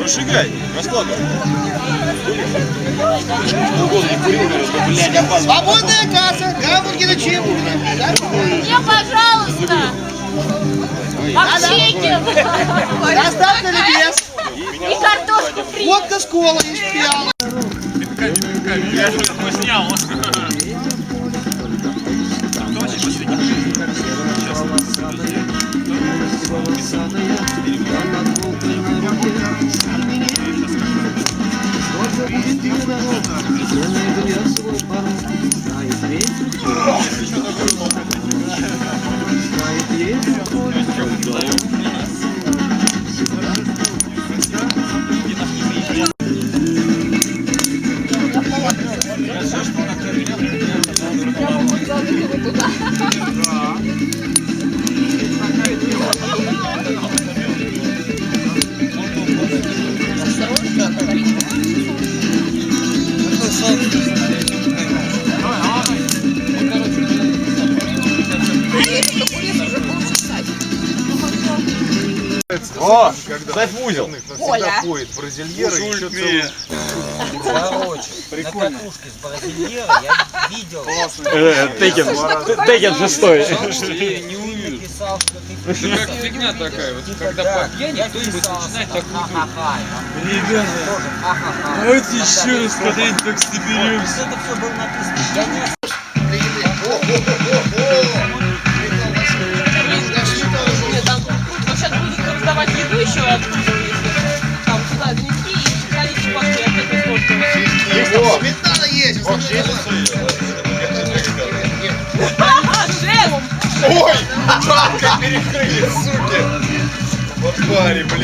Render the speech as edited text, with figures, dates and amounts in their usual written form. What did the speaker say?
Прожигай, раскладывай. Свободная касса, гамбургеры, чембургеры. Не, пожалуйста. Макчеки. Доставка ли без? И картошку фри. Водка с колой из пиала. Я же его снял. О, ставь в узел. Всегда ходит бразильера и еще целый. Короче, на катушке с бразильера я видел. Тейкен 6. Не увидел. Писал, что ты... Это как фигня такая, вот когда по пьяни кто-нибудь начинает такую Ребята, давайте еще раз когда-нибудь так соберемся. это все было написано. Я не... Сейчас будут раздавать еду еще оттуда, если там сюда отнести и ходите пошли, опять не сколько. Сметана есть. Ой, жарко перекрыли, суки. Вот твари, бля.